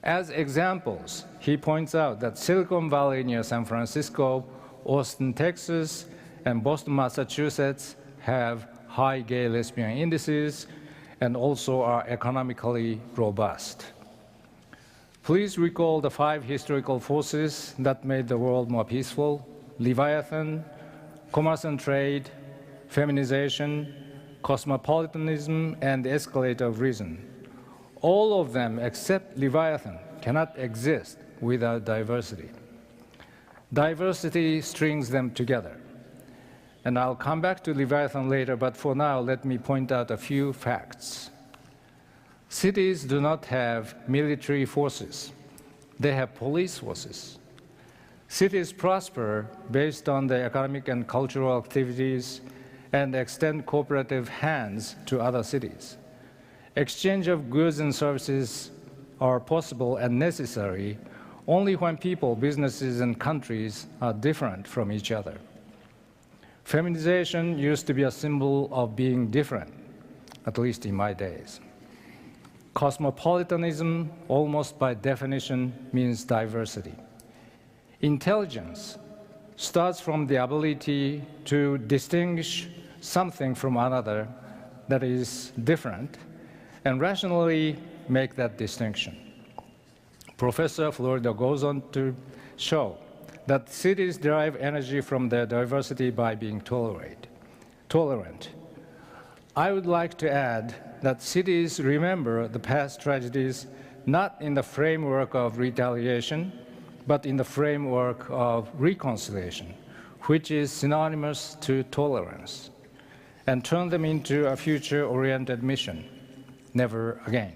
As examples, he points out that Silicon Valley near San Francisco, Austin, Texas, and Boston, Massachusetts have high gay lesbian indices and also are economically robust. Please recall the 5 historical forces that made the world more peaceful: Leviathan, commerce and trade, feminization, cosmopolitanism, and the escalator of reason. All of them, except Leviathan, cannot exist without diversity. Diversity strings them together. And I'll come back to Leviathan later, but for now, let me point out a few facts. Cities do not have military forces. They have police forces. Cities prosper based on their economic and cultural activities and extend cooperative hands to other cities. Exchange of goods and services are possible and necessary only when people, businesses, and countries are different from each other. Feminization used to be a symbol of being different, at least in my days. Cosmopolitanism, almost by definition, means diversity. Intelligence starts from the ability to distinguish something from another that is different and rationally make that distinction. Professor Florida goes on to show that cities derive energy from their diversity by being tolerant. I would like to add that cities remember the past tragedies not in the framework of retaliation, but in the framework of reconciliation, which is synonymous to tolerance, and turn them into a future-oriented mission, never again.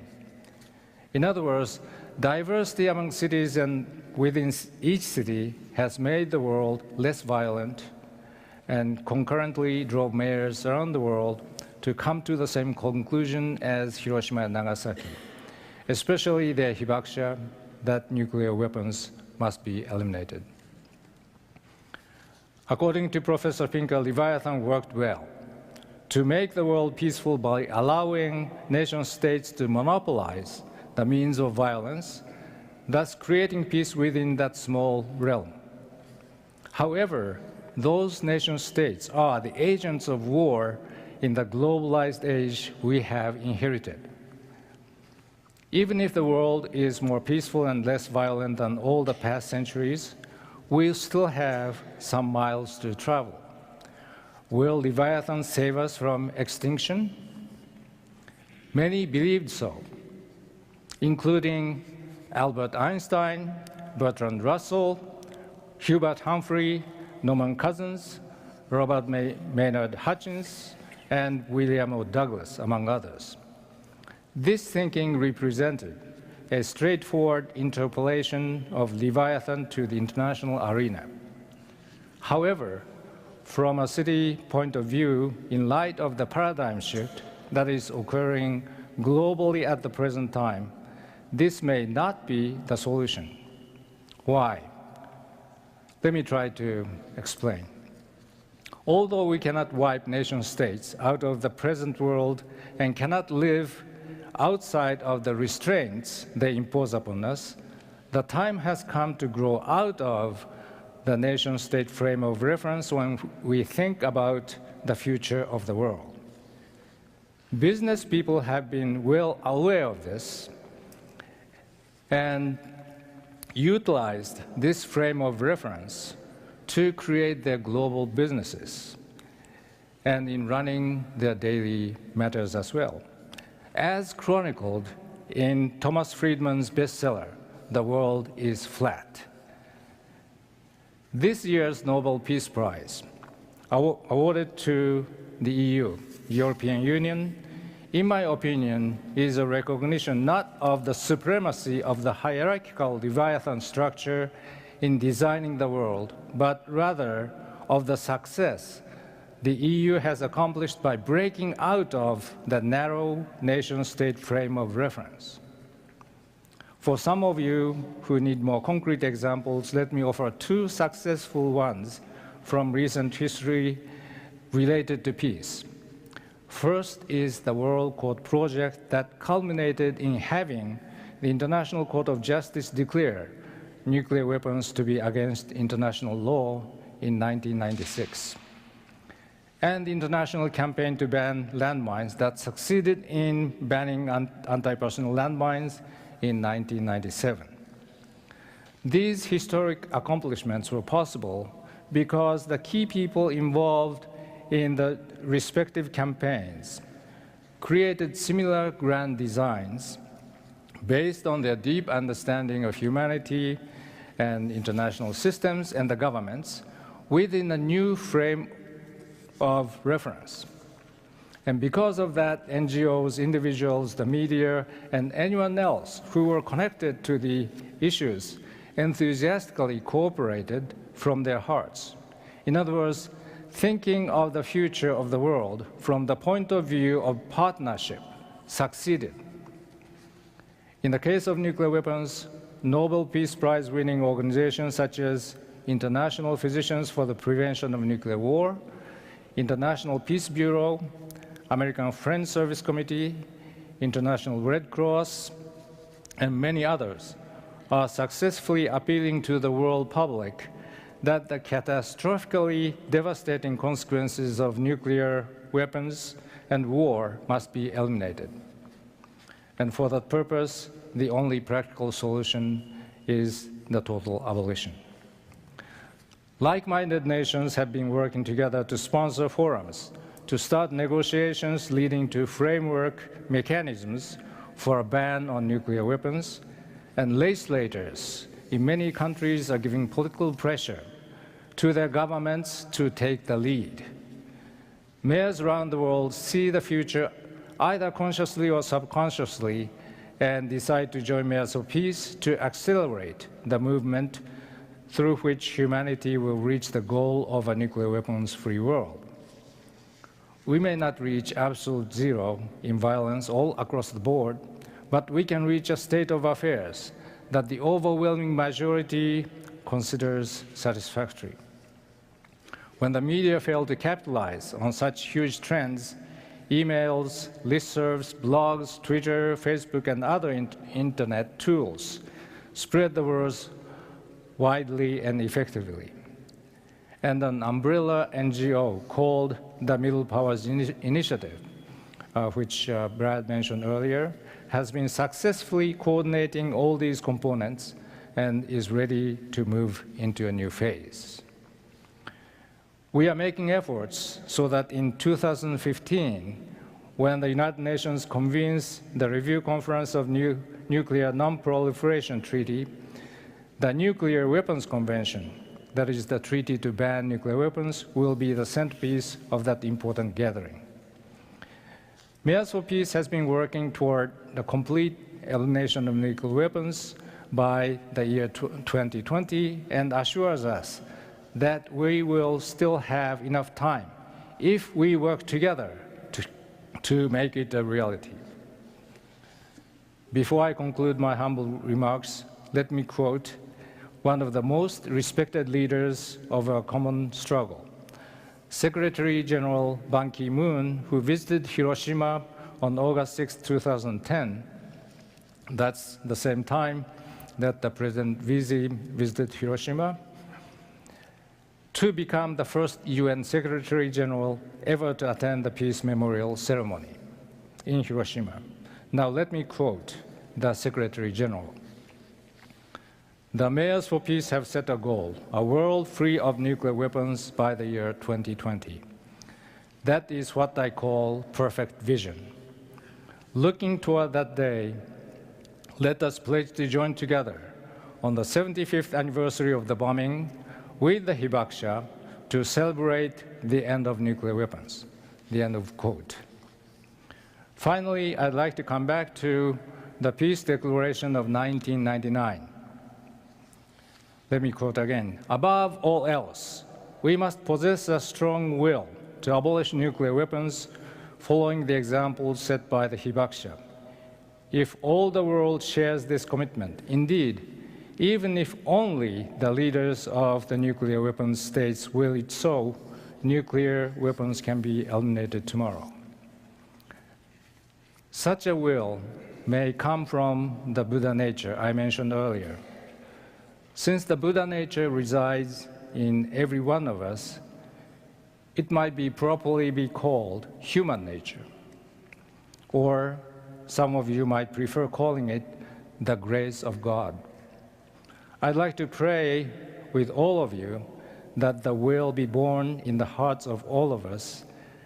In other words, diversity among cities and within each city has made the world less violent and concurrently drove mayors around the world to come to the same conclusion as Hiroshima and Nagasaki, especially the hibakusha that nuclear weapons must be eliminated. According to Professor Pinker, Leviathan worked well to make the world peaceful by allowing nation-states to monopolize the means of violence, thus creating peace within that small realm. However, those nation-states are the agents of war in the globalized age we have inherited. Even if the world is more peaceful and less violent than all the past centuries, we still have some miles to travel. Will Leviathan save us from extinction? Many believed so, including Albert Einstein, Bertrand Russell, Hubert Humphrey, Norman Cousins, Robert Maynard Hutchins, and William O. Douglas, among others. This thinking represented a straightforward interpolation of Leviathan to the international arena. However, from a city point of view, in light of the paradigm shift that is occurring globally at the present time, this may not be the solution. Why? Let me try to explain. Although we cannot wipe nation-states out of the present world and cannot live outside of the restraints they impose upon us, the time has come to grow out of the nation-state frame of reference when we think about the future of the world. Business people have been well aware of this and utilized this frame of reference to create their global businesses and in running their daily matters as well, as chronicled in Thomas Friedman's bestseller, The World is Flat. This year's Nobel Peace Prize, awarded to the EU, European Union, in my opinion, is a recognition not of the supremacy of the hierarchical Leviathan structure in designing the world, but rather of the success the EU has accomplished by breaking out of the narrow nation-state frame of reference. For some of you who need more concrete examples, let me offer 2 successful ones from recent history related to peace. First is the World Court Project that culminated in having the International Court of Justice declared nuclear weapons to be against international law in 1996. And the international campaign to ban landmines that succeeded in banning anti-personnel landmines in 1997. These historic accomplishments were possible because the key people involved in the respective campaigns created similar grand designs based on their deep understanding of humanity and international systems and the governments within a new frame of reference. And because of that, NGOs, individuals, the media, and anyone else who were connected to the issues enthusiastically cooperated from their hearts. In other words, thinking of the future of the world from the point of view of partnership succeeded. In the case of nuclear weapons, Nobel Peace Prize winning organizations such as International Physicians for the Prevention of Nuclear War, International Peace Bureau, American Friends Service Committee, International Red Cross, and many others are successfully appealing to the world public that the catastrophically devastating consequences of nuclear weapons and war must be eliminated. And for that purpose, the only practical solution is the total abolition. Like-minded nations have been working together to sponsor forums, to start negotiations leading to framework mechanisms for a ban on nuclear weapons, and legislators in many countries are giving political pressure to their governments to take the lead. Mayors around the world see the future either consciously or subconsciously and decide to join Mayors of Peace to accelerate the movement through which humanity will reach the goal of a nuclear weapons-free world. We may not reach absolute zero in violence all across the board, but we can reach a state of affairs that the overwhelming majority considers satisfactory. When the media fail to capitalize on such huge trends, emails, listservs, blogs, Twitter, Facebook, and other internet tools spread the word widely and effectively. And an umbrella NGO called the Middle Powers Initiative, which Brad mentioned earlier, has been successfully coordinating all these components and is ready to move into a new phase. We are making efforts so that in 2015, when the United Nations convenes the Review Conference of Nuclear Non-Proliferation Treaty, the Nuclear Weapons Convention, that is the treaty to ban nuclear weapons, will be the centerpiece of that important gathering. Mayors for Peace has been working toward the complete elimination of nuclear weapons by the year 2020 and assures us that we will still have enough time if we work together to make it a reality. Before I conclude my humble remarks, let me quote one of the most respected leaders of our common struggle, Secretary General Ban Ki-moon, who visited Hiroshima on August 6, 2010. That's the same time that the President visited Hiroshima, to become the first UN Secretary General ever to attend the Peace Memorial ceremony in Hiroshima. Now let me quote the Secretary General. The Mayors for Peace have set a goal, a world free of nuclear weapons by the year 2020. That is what I call perfect vision. Looking toward that day, let us pledge to join together on the 75th anniversary of the bombing with the hibakusha to celebrate the end of nuclear weapons, the end of quote. Finally, I'd like to come back to the Peace Declaration of 1999. Let me quote again. Above all else, we must possess a strong will to abolish nuclear weapons following the example set by the hibakusha. If all the world shares this commitment, indeed, even if only the leaders of the nuclear weapons states will it so, nuclear weapons can be eliminated tomorrow. Such a will may come from the Buddha nature I mentioned earlier. Since the Buddha nature resides in every one of us, it might be properly be called human nature. Or some of you might prefer calling it the grace of God. I'd like to pray with all of you that the will be born in the hearts of all of us,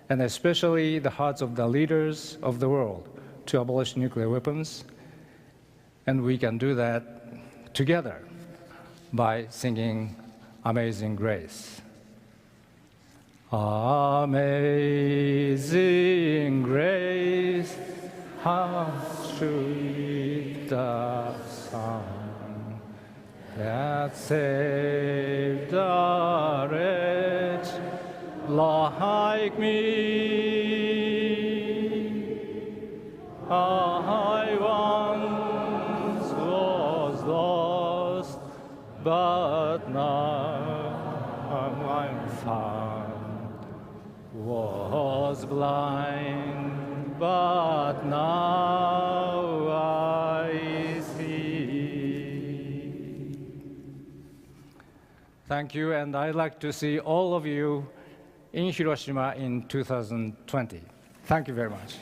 and especially the hearts of the leaders of the world, to abolish nuclear weapons. And we can do that together by singing Amazing Grace. Amazing grace, how sweet the sound that saved a wretch like me. I once was lost, but now I'm found. Was blind, but now I see. Thank you, and I'd like to see all of you in Hiroshima in 2020. Thank you very much.